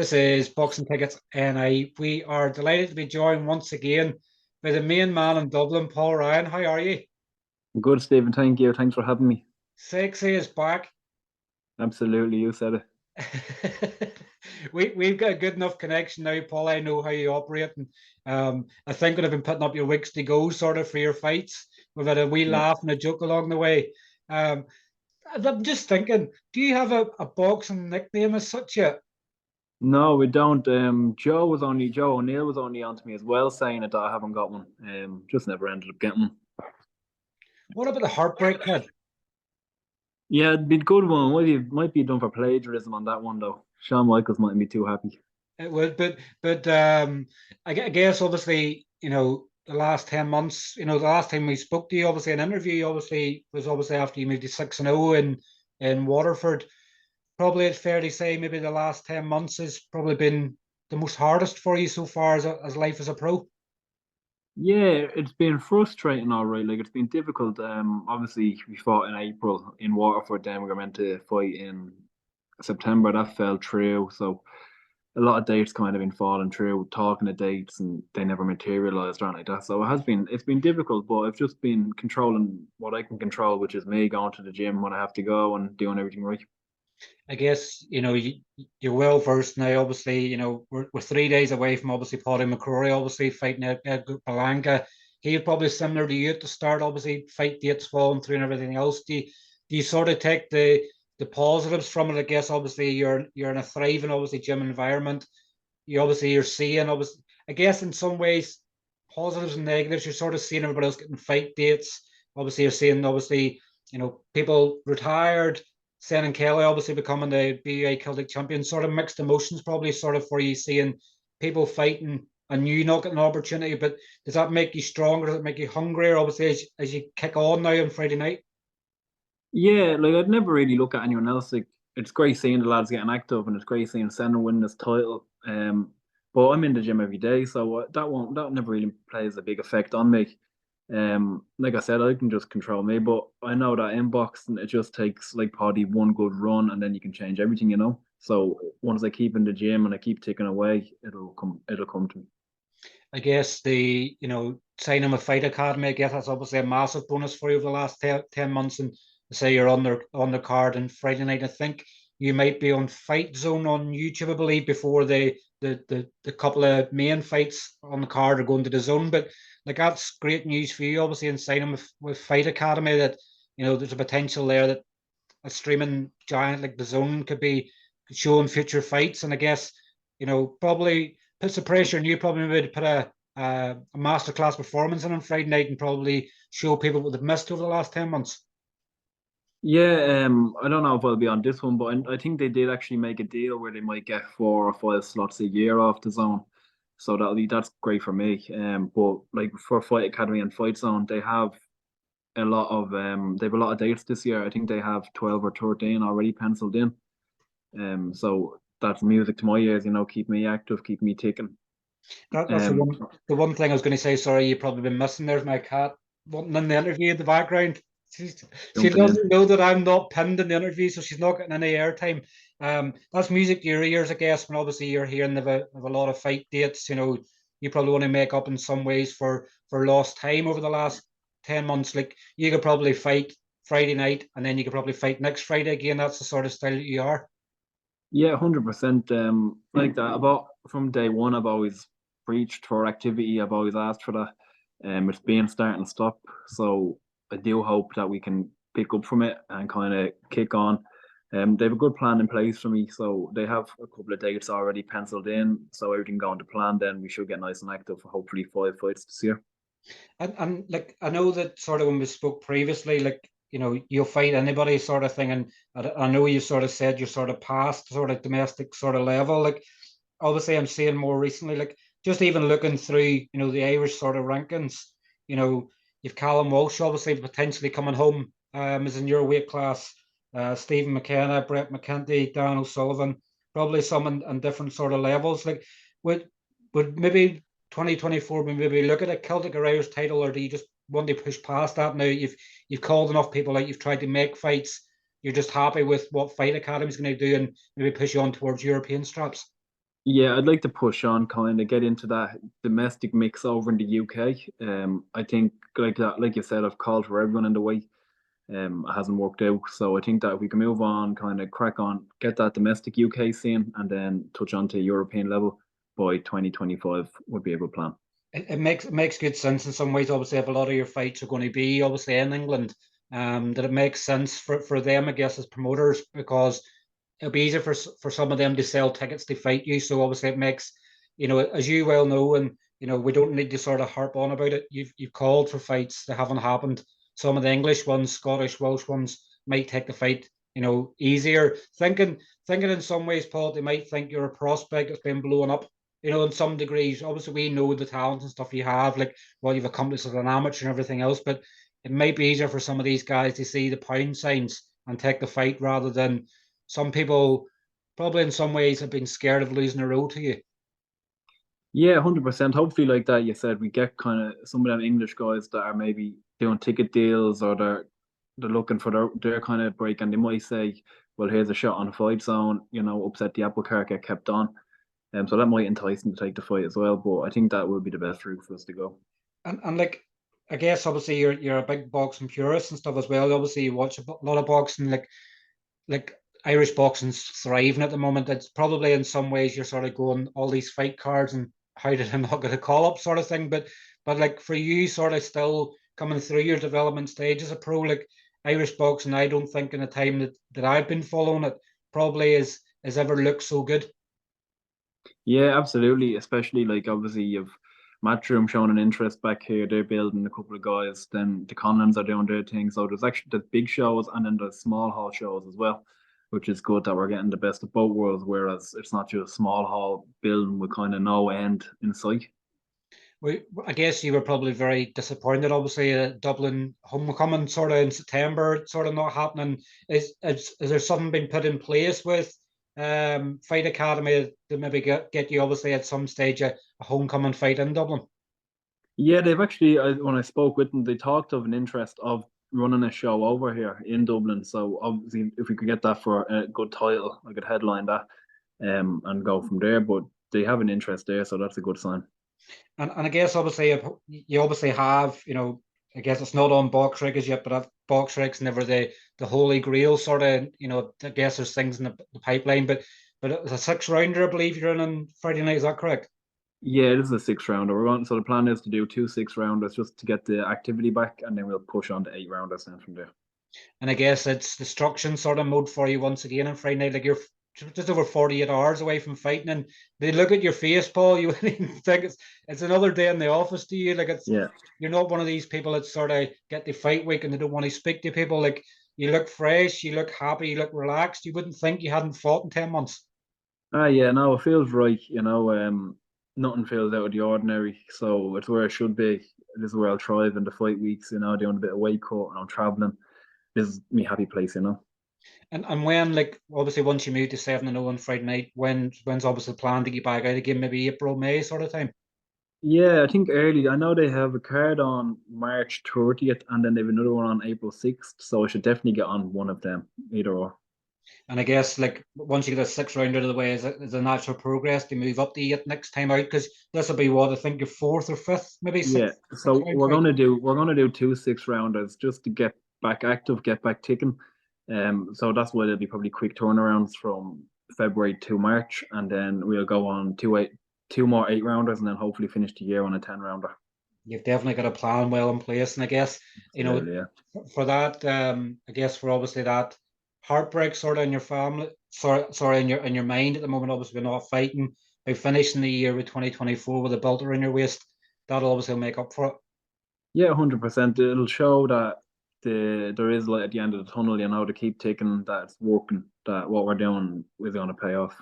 This is Boxing Tickets, and we are delighted to be joined once again by the main man in Dublin, Paul Ryan. How are you? Good, Stephen. Thank you. Thanks for having me. Sexy is back. Absolutely, you said it. We've got a good enough connection now, Paul. I know how you operate, and I think I've been putting up your weeks to go sort of for your fights. We've had a wee Yeah. laugh and a joke along the way. Um, I'm just thinking, do you have a boxing nickname as such yet? No, we don't. Joe O'Neill was only on to me as well, saying that I haven't got one. Just never ended up getting one. What about the Heartbreak Kid? Yeah, it'd be a good one. Might be done for plagiarism on that one though. Shawn Michaels mightn't be too happy. It would, but I guess obviously the last 10 months, the last time we spoke to you, obviously an interview, obviously was obviously after you moved to 6-0 in Waterford. Probably it's fair to say maybe the last 10 months has probably been the most hardest for you so far as life as a pro. Yeah, it's been frustrating, all right. Like it's been difficult. Obviously we fought in April in Waterford. Then we were meant to fight in September. That fell through. So a lot of dates kind of been falling through, talking to dates, and they never materialized or anything like that. So it's been difficult, but I've just been controlling what I can control, which is me going to the gym when I have to go and doing everything right. I guess you're well versed now. Obviously, we're 3 days away from obviously Paddy McCrory, obviously fighting Edgar Palanga. He's probably similar to you at the start. Obviously, fight dates falling through and everything else. Do you sort of take the positives from it? I guess obviously you're in a thriving obviously gym environment. You're seeing obviously. I guess in some ways positives and negatives. You're sort of seeing everybody else getting fight dates. Obviously, you're seeing obviously people retired. Senan Kelly obviously becoming the BUA Celtic champion, sort of mixed emotions, probably sort of for you seeing people fighting and you not getting an opportunity. But does that make you stronger? Does it make you hungrier? Obviously, as you kick on now on Friday night. Yeah, like I'd never really look at anyone else. Like it's great seeing the lads getting active, and it's great seeing Senna win this title. But I'm in the gym every day, so that never really plays a big effect on me. Like I said, I can just control me, but I know that in boxing it just takes like probably one good run, and then you can change everything, you know. So once I keep in the gym and I keep ticking away, it'll come to me. I guess signing a fight academy, I guess that's obviously a massive bonus for you over the last 10 months. And say you're on the card on Friday night. I think you might be on Fight Zone on YouTube, I believe, before the couple of main fights on the card are going to the zone. But like that's great news for you, obviously, in signing with Fight Academy that there's a potential there that a streaming giant like the Zone could be showing future fights. And I guess probably puts the pressure on you. Probably maybe to put a masterclass performance on Friday night and probably show people what they've missed over the last 10 months. Yeah, I don't know if I'll be on this one, but I think they did actually make a deal where they might get 4 or 5 slots a year off the zone. So that's great for me. But like for Fight Academy and Fight Zone, they have a lot of dates this year. I think they have 12 or 13 already penciled in. So that's music to my ears, keep me active, keep me ticking. That's Um, the one thing I was going to say. Sorry, you've probably been missing. There's my cat wanting in the interview in the background. She Jumping in. doesn't know that I'm not pinned in the interview, so she's not getting any airtime. That's music to your ears, I guess. When obviously you're hearing of a lot of fight dates, you probably want to make up in some ways for lost time over the last 10 months. Like you could probably fight Friday night, and then you could probably fight next Friday again. That's the sort of style that you are. Yeah, 100%. Like that. About from day one, I've always preached for activity. I've always asked for that. It's been start and stop. So I do hope that we can pick up from it and kind of kick on. They have a good plan in place for me, so they have a couple of dates already penciled in. So everything going to plan, then we should get nice and active for hopefully 5 fights this year. And like I know that sort of when we spoke previously, like you'll fight anybody sort of thing, and I know you sort of said you're sort of past sort of domestic sort of level. Like obviously, I'm seeing more recently, like just even looking through the Irish sort of rankings, you know you've Callum Walsh obviously potentially coming home, is in your weight class. Stephen McKenna, Brett McKenty, Dan O'Sullivan, probably some in different sort of levels. Like would would maybe 2024 maybe look at a Celtic or Irish title, or do you just want to push past that now? You've called enough people out, you've tried to make fights, you're just happy with what Fight Academy is going to do and maybe push you on towards European straps. Yeah, I'd like to push on, kind of get into that domestic mix over in the UK. I think like that, like you said, I've called for everyone in the way. It hasn't worked out. So I think that if we can move on, kind of crack on, get that domestic UK scene, and then touch on to European level by 2025 would be a good plan. It makes good sense in some ways. Obviously, if a lot of your fights are going to be obviously in England, that it makes sense for them, I guess, as promoters, because it'll be easier for some of them to sell tickets to fight you. So obviously, it makes, as you well know, and we don't need to sort of harp on about it. You've called for fights that haven't happened. Some of the English ones, Scottish, Welsh ones might take the fight, easier. Thinking in some ways, Paul, they might think you're a prospect that's been blown up, in some degrees. Obviously, we know the talent and stuff you have, like what you've accomplished as an amateur and everything else, but it might be easier for some of these guys to see the pound signs and take the fight rather than some people probably in some ways have been scared of losing a road to you. Yeah, 100%. Hopefully, like that, you said, we get kind of some of them English guys that are maybe doing ticket deals or they're looking for their kind of break, and they might say, "Well, here's a shot on a fight zone," upset the apple cart, get kept on. So that might entice them to take the fight as well. But I think that will be the best route for us to go. And like, I guess obviously you're a big boxing purist and stuff as well. Obviously, you watch a lot of boxing, like Irish boxing's thriving at the moment. It's probably in some ways you're sort of going all these fight cards and how did I not get a call up sort of thing. But like for you, sort of still coming through your development stage as a pro, like Irish boxing, I don't think in the time that I've been following it probably is ever looked so good. Yeah, absolutely. Especially like obviously you've Matchroom showing an interest back here. They're building a couple of guys. Then the Conlons are doing their thing. So there's big shows and then there's small hall shows as well, which is good that we're getting the best of both worlds. Whereas it's not just small hall building with kind of no end in sight. I guess you were probably very disappointed. Obviously, Dublin homecoming sort of in September, sort of not happening. Is there something been put in place with Fight Academy to maybe get you obviously at some stage a homecoming fight in Dublin? Yeah, they've actually, when I spoke with them, they talked of an interest of running a show over here in Dublin. So obviously, if we could get that for a good title, I could headline that and go from there. But they have an interest there, so that's a good sign. And I guess obviously you obviously have, I guess it's not on box rigs yet, but box rigs never the holy grail sort of, I guess there's things in the pipeline, but it's a 6 rounder, I believe you're in on Friday night, is that correct? Yeah, this is a 6 rounder. We're on, so the plan is to do two 6 rounders just to get the activity back, and then we'll push on to 8 rounders then from there. And I guess it's destruction sort of mode for you once again on Friday night. Like you're just over 48 hours away from fighting, and they look at your face, Paul. You wouldn't even think it's another day in the office to you. Like Yeah. you're not one of these people that sort of get the fight week and they don't want to speak to people. Like you look fresh, you look happy, you look relaxed. You wouldn't think you hadn't fought in 10 months. Yeah, no, it feels right. Nothing feels out of the ordinary. So it's where it should be. This is where I'll thrive in the fight weeks, doing a bit of weight cut and I'm traveling. This is me happy place. And when like obviously once you move to 7-0 on Friday night, when's obviously planned to get back out again? Maybe April, May sort of time. Yeah, I think early. I know they have a card on March 30th and then they have another one on April 6th. So I should definitely get on one of them, either or. And I guess like once you get a 6 round out of the way, is a natural progress to move up the 8 next time out because this will be what I think your fourth or fifth, maybe Yeah. six So round we're fight. gonna do we're gonna do two 6 rounders just to get back active, get back ticking. So that's why there'll be probably quick turnarounds from February to March, and then we'll go on two more 8 rounders, and then hopefully finish the year on a 10 rounder. You've definitely got a plan well in place, and I guess Absolutely, yeah. for that, I guess for obviously that heartbreak sort of in your family, sorry in your mind at the moment. Obviously, we're not fighting. By finishing the year with 2024 with a belt around your waist, that'll obviously make up for it. Yeah, 100%. It'll show that there is light at the end of the tunnel, to keep taking that it's working, that what we're doing is going to pay off.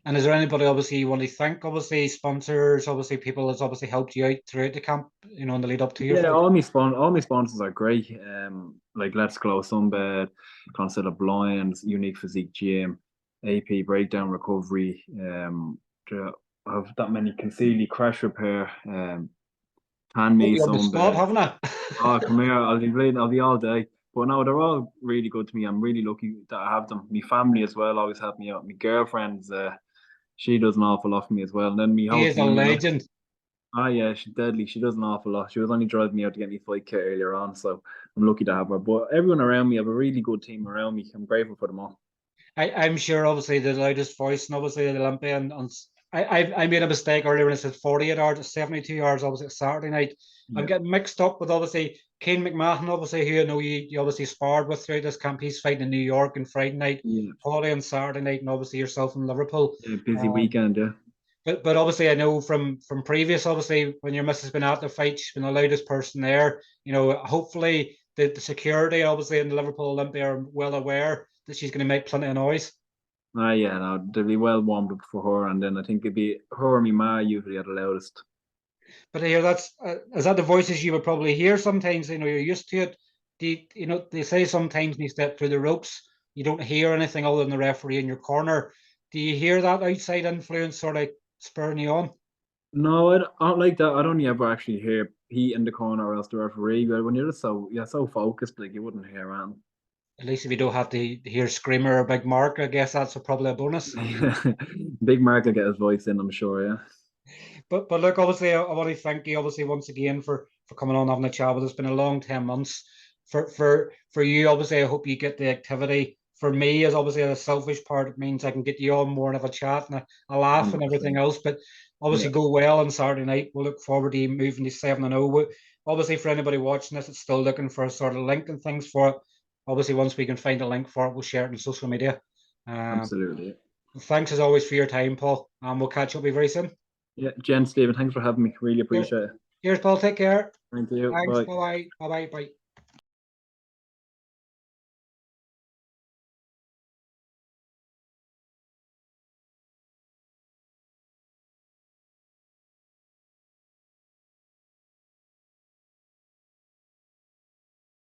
And is there anybody obviously you want to thank? Obviously, sponsors, obviously people that's obviously helped you out throughout the camp, in the lead up to your Yeah, fight. all my sponsors are great. Like Let's Glow Sunbed, Concept of Blinds, Unique Physique Gym, AP Breakdown Recovery. I have that many Concealy Crash Repair, Tan Put Me you on the spot, Sunbed. haven't I? Oh, come here, I'll be playing, I'll be all day. But no, they're all really good to me. I'm really lucky that I have them. My family as well always help me out. My girlfriend's She does an awful lot for me as well. And then me He whole is a team, you know. legend. Ah, yeah, she's deadly. She does an awful lot. She was only driving me out to get me fight kit earlier on, so I'm lucky to have her. But everyone around me, I have a really good team around me. I'm grateful for them all. I'm sure, obviously, the loudest voice, and obviously the Olympia. I made a mistake earlier when I said 48 hours, it's 72 hours, obviously, Saturday night. I'm Yeah, getting mixed up with, obviously, Kane McMahon, obviously, who I know you obviously sparred with throughout this camp. He's fighting in New York on Friday night, yeah, Paulie on Saturday night, and obviously yourself in Liverpool. yeah. Busy Um, weekend, yeah. but obviously I know from previous, obviously when your missus has been at the fight, she's been the loudest person there. You know, hopefully the security obviously in the Liverpool Olympia are well aware that she's going to make plenty of noise. Ah, yeah, no, they'll be well warmed up for her, and then I think it'd be her and me ma usually are the loudest. But here, that's is that the voices you would probably hear sometimes. You know, you're used to it. You know, they say sometimes when you step through the ropes, you don't hear anything other than the referee in your corner. Do you hear that outside influence sort of spurring you on? No, I don't like that. I don't ever actually hear Pete in the corner or else the referee. But when you're just so focused, like you wouldn't hear anything. At least if you don't have to hear Screamer or Big Mark, I guess that's probably a bonus. Big Mark will get his voice in, I'm sure. Yeah, But look, obviously, I want to thank you, obviously, once again for coming on having a chat with us. It's been a long 10 months. For you, obviously, I hope you get the activity. For me, as obviously a selfish part, it means I can get you on more and have a chat and a laugh and everything 100%. else. But Yeah, obviously, go well on Saturday night. We'll look forward to you moving to 7-0. Obviously, for anybody watching this, it's still looking for a sort of link and things for it. Obviously, once we can find a link for it, we'll share it on social media. Um, absolutely. Thanks as always for your time, Paul. And we'll catch up with you very soon. Yeah, Jen, Stephen, thanks for having me. Really Cheers, appreciate it. cheers, Paul. Take care. Thank you. Thanks. Bye. Bye bye. Bye bye. Bye.